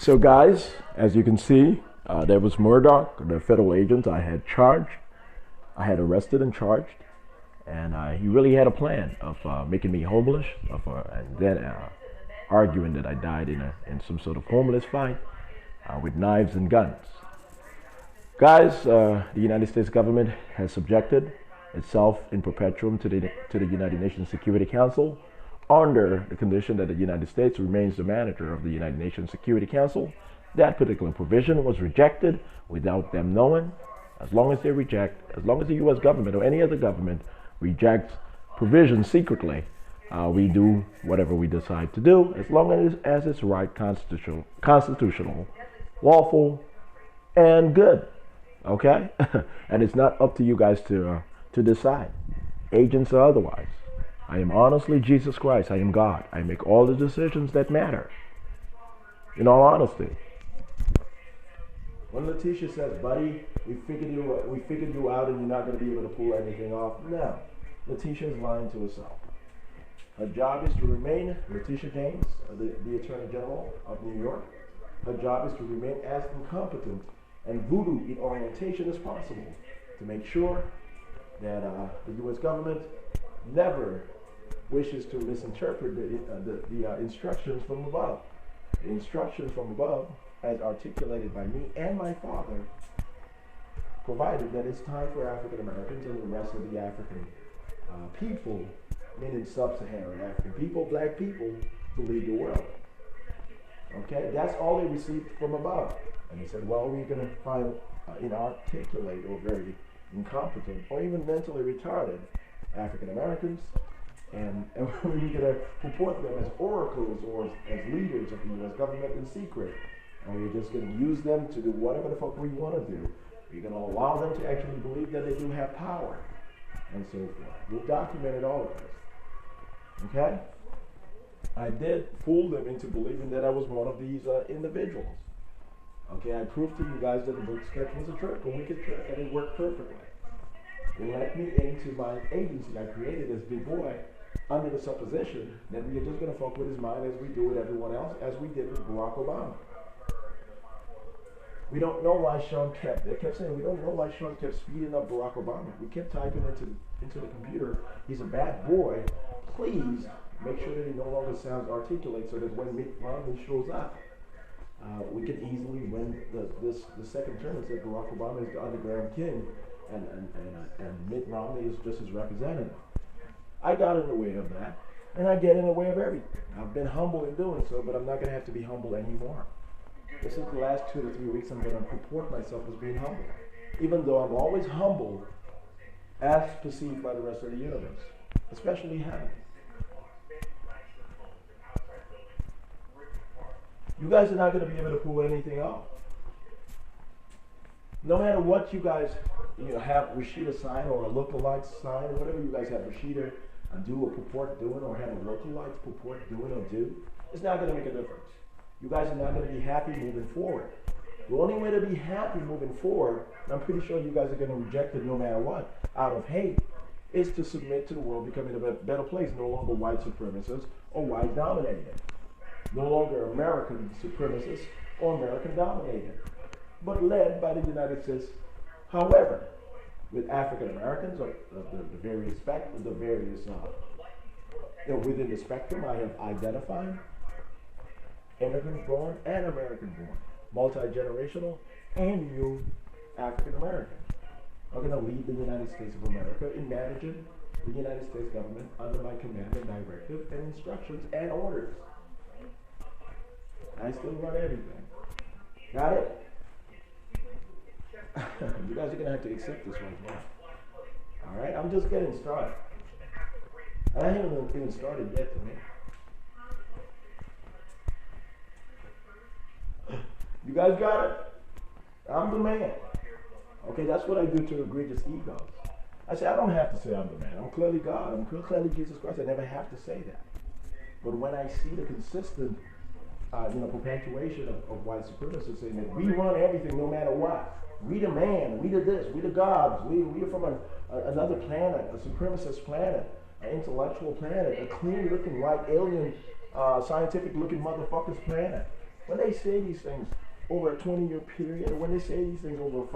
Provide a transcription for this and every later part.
So guys, as you can see, there was Murdoch, the federal agent I had arrested and charged, and he really had a plan of making me homeless, and then arguing that I died in some sort of homeless fight with knives and guns. Guys, the United States government has subjected itself in perpetuum to the United Nations Security Council under the condition that the United States remains the manager of the United Nations Security Council. That particular provision was rejected without them knowing. As long as the U.S. government or any other government rejects provisions secretly, we do whatever we decide to do, as long as it's right, constitutional, lawful, and good. Okay? And it's not up to you guys to decide, agents or otherwise. I am honestly Jesus Christ. I am God. I make all the decisions that matter. In all honesty. When Letitia says, buddy, we figured you out and you're not going to be able to pull anything off. No. Letitia is lying to herself. Her job is to remain, Letitia James, the Attorney General of New York, her job is to remain as incompetent and voodoo in orientation as possible to make sure that the U.S. government never wishes to misinterpret the instructions from above. The instructions from above, as articulated by me and my father, provided that it's time for African Americans and the rest of the African people, meaning sub-Saharan African people, black people, to lead the world. Okay, that's all they received from above. And they said, well, we're going to find inarticulate or very incompetent or even mentally retarded African Americans, and we're going to purport them as oracles or as leaders of the U.S. government in secret. And we're just going to use them to do whatever the fuck we want to do. We're going to allow them to actually believe that they do have power, and so forth. We've documented all of this. Okay? I did fool them into believing that I was one of these individuals. Okay, I proved to you guys that the book sketch was a trick, a wicked trick, and it worked perfectly. They let me into my agency I created as Big Boy under the supposition that we are just going to fuck with his mind as we do with everyone else, as we did with Barack Obama. We don't know why they kept saying, we don't know why Shawn kept speeding up Barack Obama. We kept typing into the computer, he's a bad boy, please make sure that he no longer sounds articulate so that when Mitt Romney shows up, we can easily win the second term and say Barack Obama is the underground king and Mitt Romney is just his representative. I got in the way of that, and I get in the way of everything. I've been humble in doing so, but I'm not going to have to be humble anymore. This is the last 2 to 3 weeks I'm going to purport myself as being humble, even though I'm always humble as perceived by the rest of the universe, especially heaven. You guys are not going to be able to pull anything off. No matter what you guys have Rashida sign or a lookalike sign or whatever you guys have Rashida do or purport doing or have a lookalike purport doing or do, it's not going to make a difference. You guys are not going to be happy moving forward. The only way to be happy moving forward, and I'm pretty sure you guys are going to reject it no matter what, out of hate, is to submit to the world becoming a better place, no longer white supremacists or white dominated. No longer American supremacists or American dominated, but led by the United States. However, with African Americans or the various within the spectrum, I have identified immigrant born and American born, multi-generational and new African American are going to lead the United States of America in managing the United States government under my command and directive and instructions and orders. I still run everything. Got it? You guys are going to have to accept this right now. Alright? I'm just getting started. I haven't even started yet to me. You guys got it? I'm the man. Okay, that's what I do to egregious egos. I say, I don't have to say I'm the man. I'm clearly God. I'm clearly Jesus Christ. I never have to say that. But when I see the consistent perpetuation of white supremacists saying that we run everything no matter what. We the man, we the this, we the gods, we are from another planet, a supremacist planet, an intellectual planet, a clean looking white alien, scientific looking motherfuckers planet. When they say these things over a 20-year period, or when they say these things over a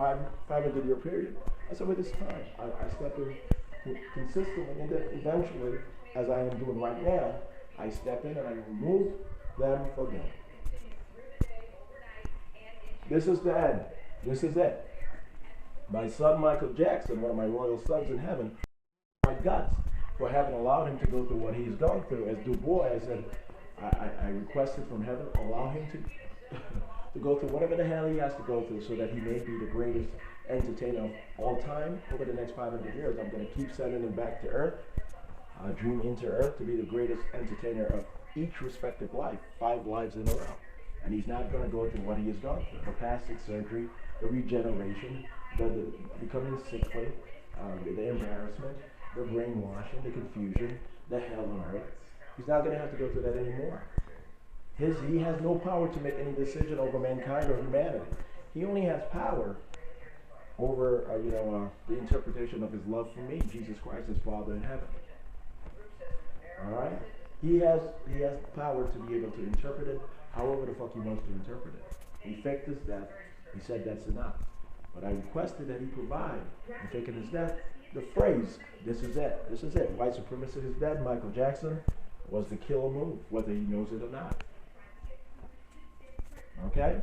500-year period, I said, with this time, I step in consistently, and then eventually, as I am doing right now, I step in and I remove them for them. This is the end. This is it. My son Michael Jackson, one of my royal sons in heaven, my guts for having allowed him to go through what he's gone through. As Du Bois, I said, I requested from heaven, allow him to to go through whatever the hell he has to go through so that he may be the greatest entertainer of all time. Over the next 500 years, I'm going to keep sending him back to earth, dream into earth, to be the greatest entertainer of each respective life, 5 lives in a row. And he's not going to go through what he has gone through. The plastic surgery, the regeneration, the becoming sickly, the embarrassment, the brainwashing, the confusion, the hell on earth. He's not going to have to go through that anymore. He has no power to make any decision over mankind or humanity. He only has power over, the interpretation of his love for me, Jesus Christ, his Father in heaven. All right? He has power to be able to interpret it however the fuck he wants to interpret it. He faked his death. He said that's enough. But I requested that he provide, in faking his death, the phrase, this is it. This is it. White supremacist is dead. Michael Jackson was the killer move, whether he knows it or not. Okay?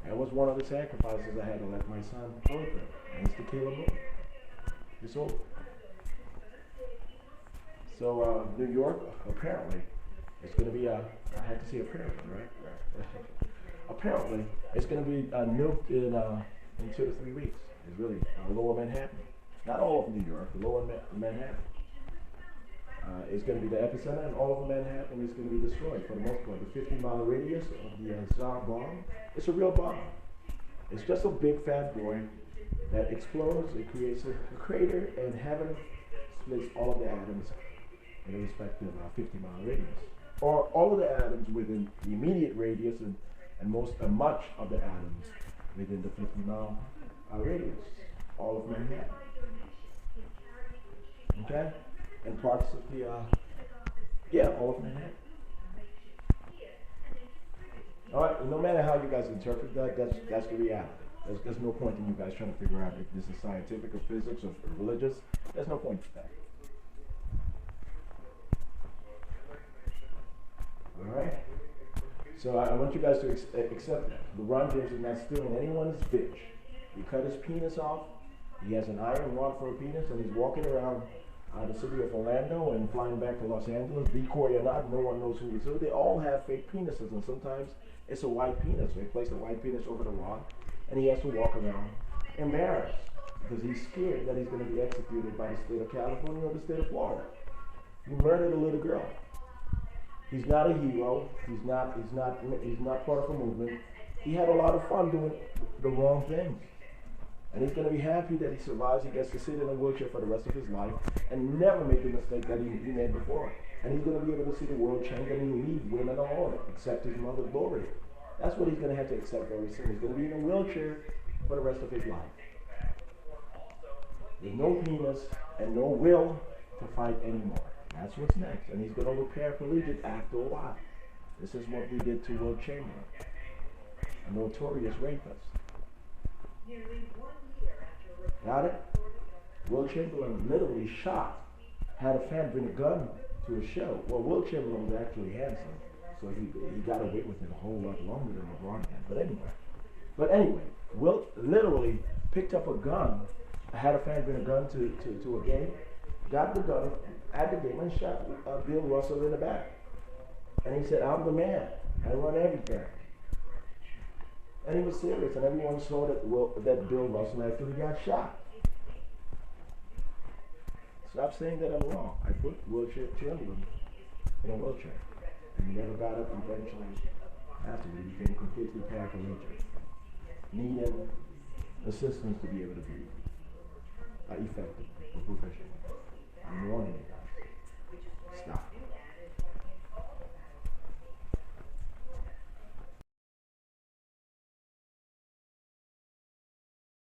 That was one of the sacrifices I had to let my son go through. And it's the killer move. It's over. So, New York, apparently, it's going to be I had to say apparently, right? Apparently, it's going to be nuked in 2 to 3 weeks. It's really lower Manhattan. Not all of New York, lower Manhattan. It's going to be the epicenter, and all of Manhattan is going to be destroyed for the most part. The 50-mile radius of the Tsar bomb, it's a real bomb. It's just a big fat boy that explodes. It creates a crater, and heaven splits all of the atoms in a respective 50-mile radius. Or all of the atoms within the immediate radius, and much of the atoms within the 50-mile radius. All of Manhattan. Okay? And parts of the, all of Manhattan. Alright, no matter how you guys interpret that, that's the reality. There's no point in you guys trying to figure out if this is scientific or physics or religious. There's no point to that. Alright? So I want you guys to accept that. LeBron James is not stealing anyone's bitch. He cut his penis off. He has an iron rod for a penis, and he's walking around the city of Orlando and flying back to Los Angeles. Decoy or not, no one knows who is who. They all have fake penises, and sometimes it's a white penis. They place a white penis over the rod, and he has to walk around embarrassed because he's scared that he's going to be executed by the state of California or the state of Florida. He murdered a little girl. He's not a hero. He's not part of a movement. He had a lot of fun doing the wrong things. And he's going to be happy that he survives. He gets to sit in a wheelchair for the rest of his life and never make the mistake that he made before. And he's going to be able to see the world change and leave women alone, accept his mother's glory. That's what he's going to have to accept very soon. He's going to be in a wheelchair for the rest of his life. With no penis and no will to fight anymore. That's what's next. And he's going to look paraplegic after a while. This is what we did to Will Chamberlain, a notorious rapist. Got it? Will Chamberlain literally shot, had a fan bring a gun to a show. Well, Will Chamberlain was actually handsome, so he got away with it a whole lot longer than LeBron did. But anyway, Will literally picked up a gun, had a fan bring a gun to a game, got the gun at the game and shot Bill Russell in the back. And he said, "I'm the man. I run everything." And he was serious, and everyone saw that Bill Russell actually got shot. Stop saying that I'm wrong. I put Will Chamberlain in a wheelchair. And he never got up eventually after he became completely paraplegic, needing assistance to be able to be effective or professional. I'm warning you.